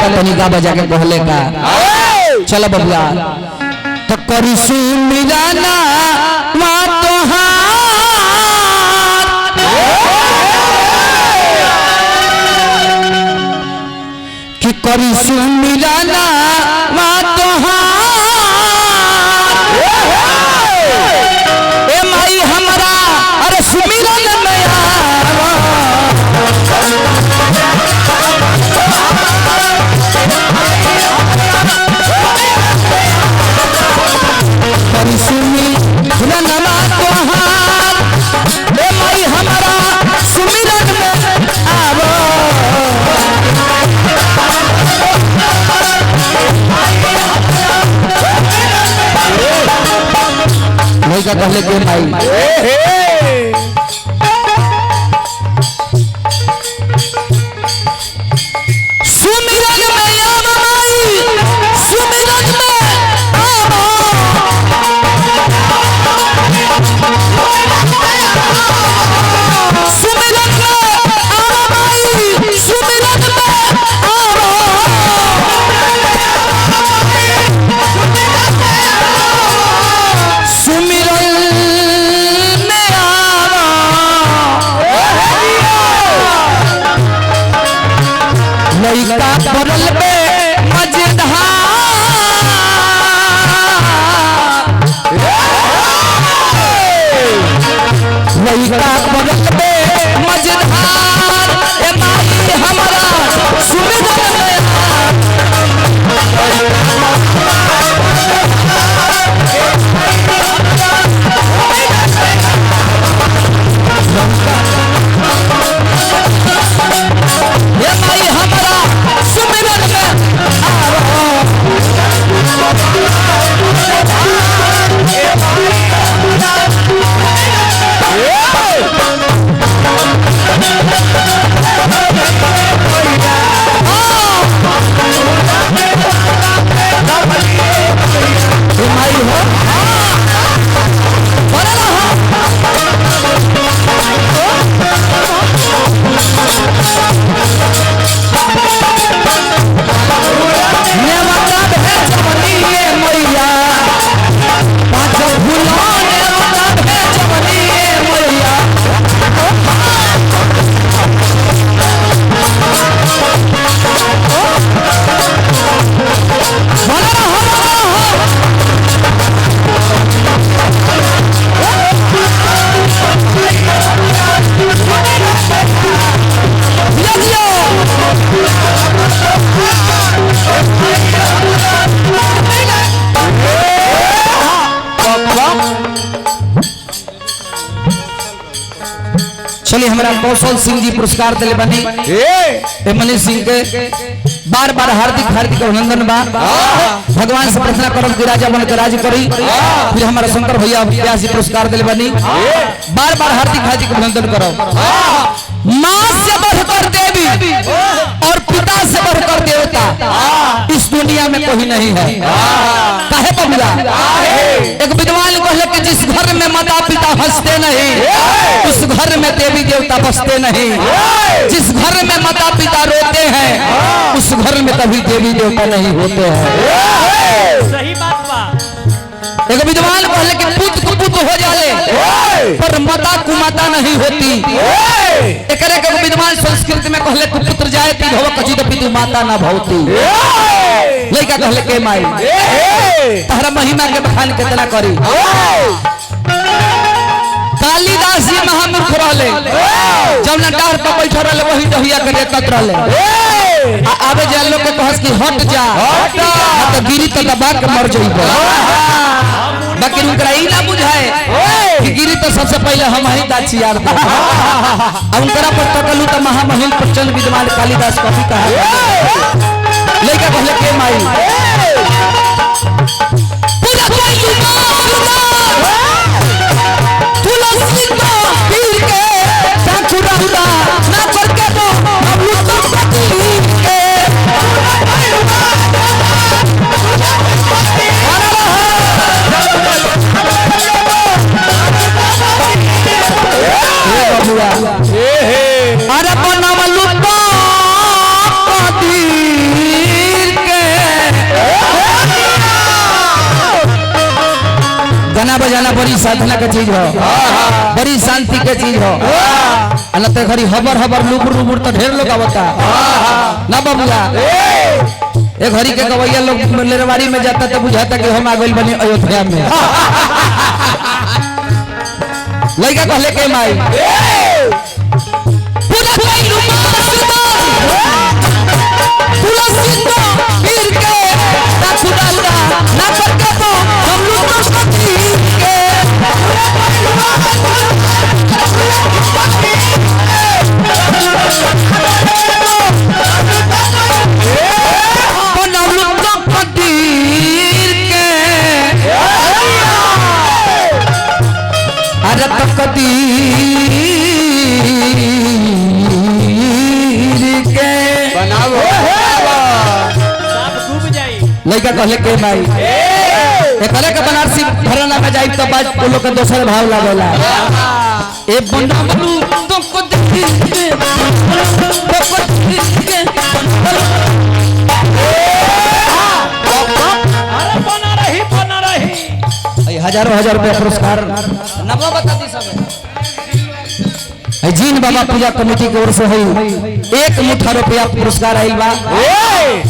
का तनिका बजा के कहले का चलो बबुआ तो करी सुमिराना मा तोहार कि करी सुमिराना मा तोहार ए माई हमरा अरे सुमिरन में आवा करी सुमिरन मा तोहार ए माई हमरा सुमिरन में आवा वही का कहले के भाई सुमिरन में आवा माई सुमिरन में आवा सुमिरन में आवा माई सुमिरन में आवा सुमिरन में आवा लइका परल पे मजेदार लइका परल पे मजेदार ए माई हमरा सुमिरन में ये माई हमरा सुमिरन में ये माई हो बड़ा हो नेवता भेजवनी मैया पाँच फूलों नेवता भेजवनी मैया चलिए हमारा कौशल सिंह जी पुरस्कार दिले बनी मनीष सिंह के बार बार हार्दिक हार्दिक अभिनंदन बा भगवान से प्रार्थना करब कि राजा बन के राज करी फिर हमारा शंकर भैया व्यास जी पुरस्कार दिले बनी बार बार हार्दिक हार्दिक अभिनंदन करो माँ से बढ़कर देवी और पिता से बढ़कर देवता इस दुनिया में कोई नहीं है काहे बबुआ एक विद्वान कहले कि जिस घर में माता पिता हंसते नहीं उस घर में देवी देवता बसते नहीं जिस घर में माता पिता रोते हैं उस घर में कभी देवी देवता नहीं होते हैं सही बात बा एक विद्वान कहले कि पुत्र को पुत्र हो जाले पर माता कुमाता नहीं होती एकरे के विद्वान संस्कृत में कहले कि पुत्र जाए ती भव कचित पितु माता ना भवती लइका कहले के माई तहरा महिमा के बखान कितना करी कालिदास जी महामूर्ख रहले जब ना डार पर बैठ रहले वही दहिया के एकत्र रहले आवे जान लोग के कहस कि हट जा तो गिरी तो दबा के मर जइबो बाकी उनकरा ई ना बुझाए कि गिरी तो सबसे पहले हम ही दाची यार उनकरा पर तकलू तो महामहिम प्रचंड विद्वान कालिदास कवि कहा लइका कहले के माई पूरा कोई तुलसी को पीर के ठाकुरा ना करके तो हम लोग तो पति के अरे बनवलू पति गाना बजाना बड़ी साधना के चीज हो, बड़ी शांति के चीज हो। अलग घड़ी हबर हबर लुबुर लुबुर तो ढेर लोग आवता ना बबुआ। एक घड़ी के गवैया लोग लेरवाड़ी में जाता तो बुझाता कि हम आ गइल बनी अयोध्या में। लड़का कहले के माई लड़का कहले के भाई एकले के बनारसी घराना में जाई तो बाज लोग के दोसर भाव लागेला। ए बंदा बलू तो को देखी के अरे बना रही हजारों हजार रुपया पुरस्कार नवा बता दी सब जीन बाबा पूजा कमेटी की ओर से है 1 मुठ्ठा रुपया पुरस्कार आइल बा।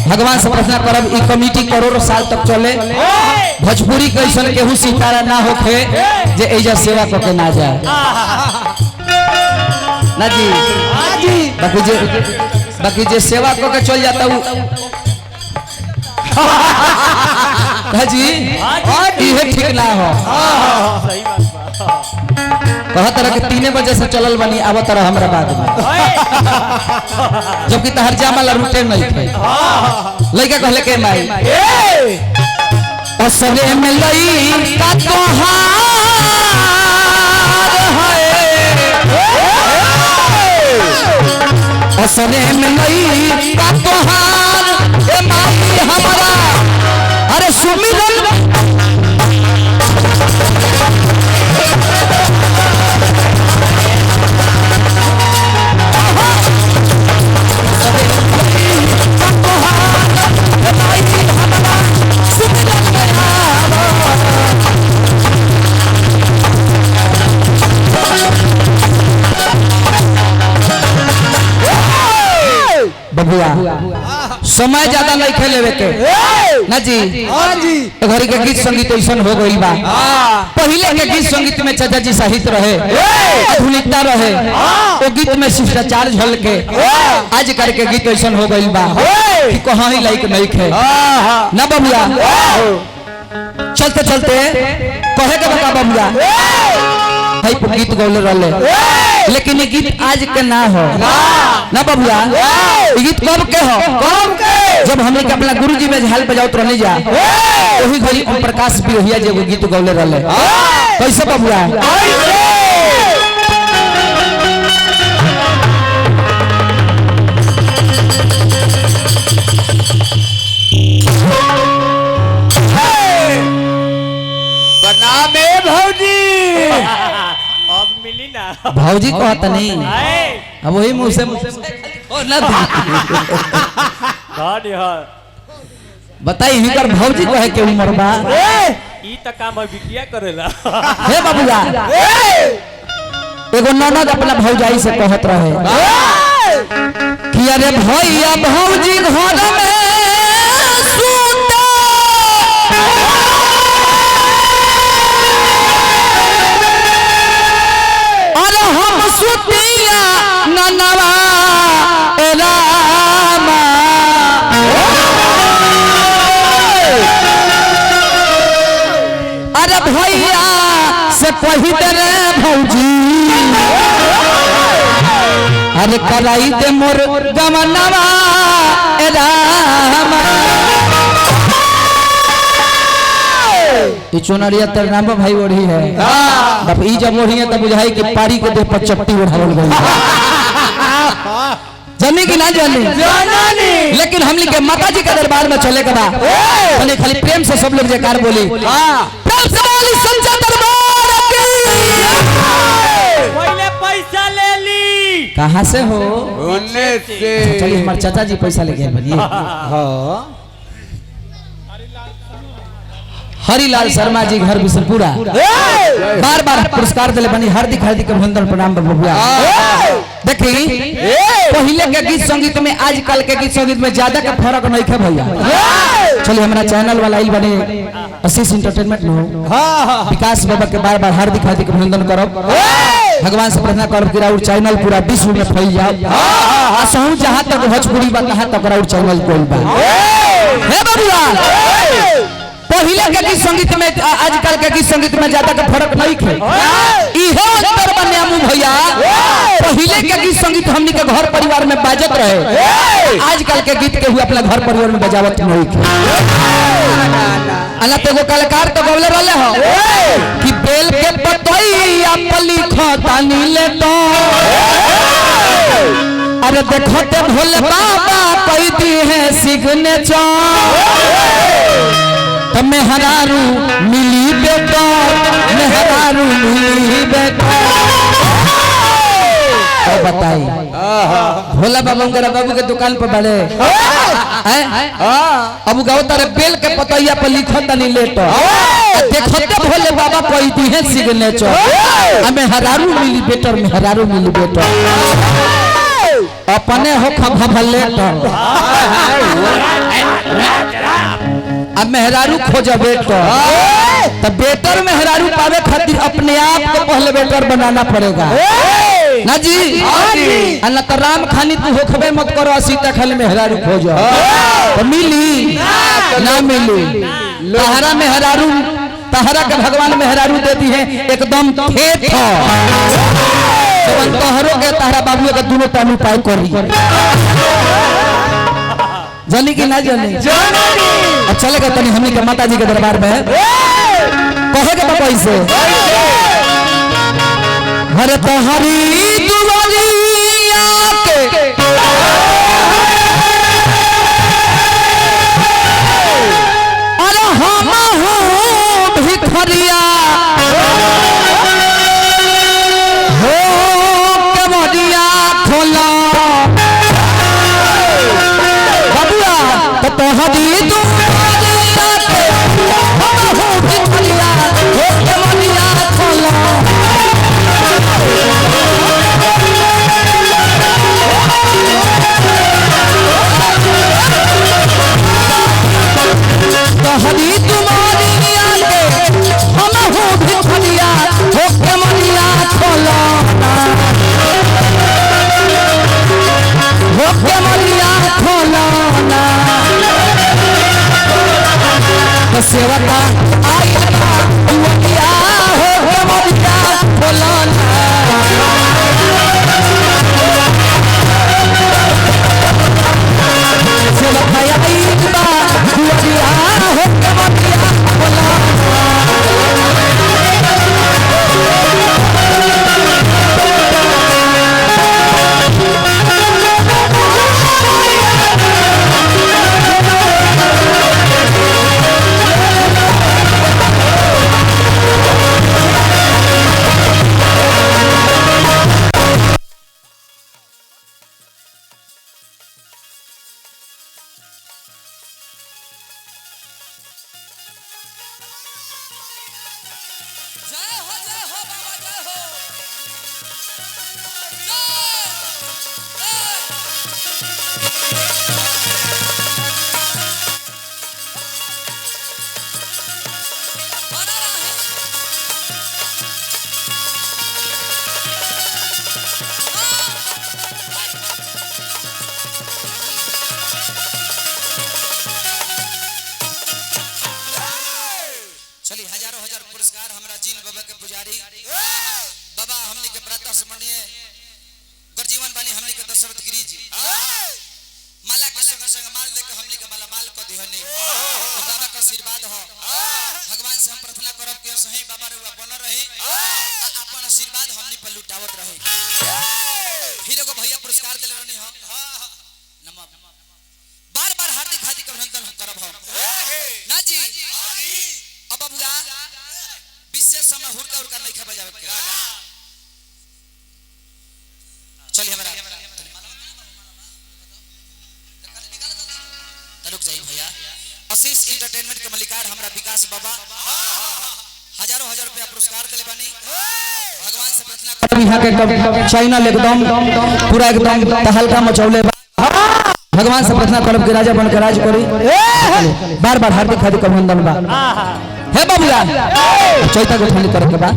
भगवान से प्रार्थना करब ई कमेटी करोड़ों साल तक चले। भोजपुरी कैसन केहू सितारा ना होखे जे एजा सेवा करके ना जाए ना जी। बाकी जे सेवा करके चल जाता जी ये ठीक ना हो। सही बात बा। कहत रह के 3 बजे से चलल बनी आवत रह हमरा बाद में जबकि तहर जामल रूटे नहीं थे। लइका कहले के माई असरे में लई का तोहार है असरे में लई का तोहार ए माई हमारा अरे सुमिरन बबुआ समय ज्यादा नहीं खेले के ना जी। घड़ी के गीत संगीत ऐसा हो गई बा। पहले के गीत संगीत में चाचा जी साहित्य रहे, आधुनिकता रहे, वो गीत में शिष्टाचार झलके। आज करके गीत ऐसा हो गई बा कि कहाँ ही लाइक नहीं खे ना बबुआ। चलते चलते कहे के बता बबुआ भाई गीत गौले रहे, लेकिन ये गीत आज के ना हो ना बबुआ। ये गीत कब के हो जब हमने के अपना गुरुजी में झाल बजावत रहने जा वही घड़ी ओम प्रकाश भी होइया जे गीत गौले रहे। कैसे बबुआ बनामे भौजी अब मिली ना भौजी कहता नहीं अब वही मुंह से बताई हिकर भौजी कहे के उम्र बा ई त काम बिटिया करेला। हे बाबूला एगो ननद अपना भौजाई से कहत रहे कि अरे भैया भौजी घर में सूते अरे हम सुतिया ननवा रामा अरे भैया से कही दे रे भौजी अरे कराई दे मोर गमनवा रामा। चुनरिया तर नाम भाई ओढ़ी है बाप ई जब ओढ़ी है तब बुझाई कि पारी के देह पर चट्टी उठावल गई जानी कि ना जानी लेकिन हम लोग के माता जी के दरबार में चले के बाद मैंने खाली प्रेम से सब लोग जयकार बोली प्रेम से बोली संचा दरबार की। पहले पैसा ले ली कहाँ से हो होने से चलिए हमारे चाचा जी पैसा लेके बोलिए हरिलाल शर्मा जी घर बिशनपुरा बार बार पुरस्कार दिले बनी हार्दिक हार्दिक अभिनंदन प्रणाम बबुआ। देखी पहले के गीत संगीत में आजकल के गीत संगीत में ज्यादा का फर्क नहीं है भैया। चलिए हमारा चैनल वाला आइल बने आशीष एंटरटेनमेंट में विकास बाबा के बार बार हार्दिक हार्दिक अभिनंदन करब। भगवान से प्रार्थना करब कि राउर चैनल पूरा विश्व में फैल जाओ। असहु जहां तक भोजपुरी बा तहां तक राउर चैनल कोई बा। हे बबुआ पहले के गीत संगीत में आजकल के गीत संगीत में ज्यादा का फर्क नहीं है। इहो अंतर बने हमू भैया। पहले के गीत संगीत हमनी के घर परिवार में बाजत रहे। आजकल के गीत के हुए अपना घर परिवार में बजावत नहीं है। अल्लाह तेगो कलाकार तो बोले रहले हो कि बेल के पतैया पली खतानी ले तो अरे देखो ते भोले बाबा कह दी है सिग्नेचर तो मेहरारू मिली बेटा मेहरारू मिली बेटा। तो बताई भोला बाबा बाबू के दुकान पर बड़े अब गाँव तारे बेल के पतैया पर लिखो तनी लेटो देखो भोले बाबा कह दी है सिग्नेचर मेहरारू मिली बेटर मेहरारू मिली बेटा अपने हो खलेटर अब मेहरारू खोजा बेटर तो बेटर मेहरारू पावे खातिर अपने आप को पहले बेटर बनाना पड़ेगा ना जी। अल्लाह तो राम खानी तू होखबे मत करो सीता खाली मेहरारू खोजो तो मिली ना मिली। तहरा मेहरारू तहरा के भगवान मेहरारू देती है एकदम खेत तहरो के तहरा बाबू के दोनों टाइम उपाय करी जानी कि ना जानी अब चलेगा तनी हमनी के माता जी के दरबार में कहे के बाबा इसे हरे तहरी दुआरिया के अरे हम हो भिखरिया हो के मरिया खोला बबुआ तो तहरी दुआरिया के हम हो भिखरिया हो के मरिया खोला हरी तुम्हारी आगे हम हो भिखरिया हो के मरिया खोला हो के मरिया खोला तो सेवका आया दुआरिया हो के मरिया खोला सेवका आया दुआरिया हो के मरिया खोला चलिए हजारों हजार पुरस्कार हमरा जीन बाबा के पुजारी बाबा हमनी के प्रातः स्मरणीय गर्जीवन बानी हमनी के दशरथ गिरी जी माला के संग संग माल दे के हमनी के माला माल को दिहनी तो बाबा का आशीर्वाद हो। भगवान से हम प्रार्थना करब कि सही बाबा रे बन रही अपन आशीर्वाद हमनी पर लुटावत रहे। फिर एगो भैया पुरस्कार देले रहनी हो नमः बार बार हार्दिक हार्दिक अभिनंदन करब हम ना जी। अब बबुआ विशेष समय हुरका हुरका नहीं खा बजावे के चलिए हमरा रुक जाइए भैया। वशिष्ठ एंटरटेनमेंट के मलिकार हमरा विकास बाबा हजारों हजार रुपया पुरस्कार दिले बानी। भगवान से प्रार्थना करब यहाँ के चैनल एकदम पूरा एकदम तहलका मचौले बा। भगवान से प्रार्थना करब कि राजा बन के राज करी। बार बार हार्दिक हार्दिक अभिनंदन बा। हे बाबूला चैता को ठंडी करे के बा।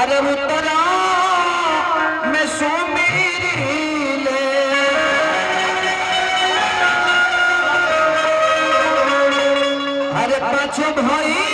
अरे उत्तरा में सुमीले अरे पाछो भाई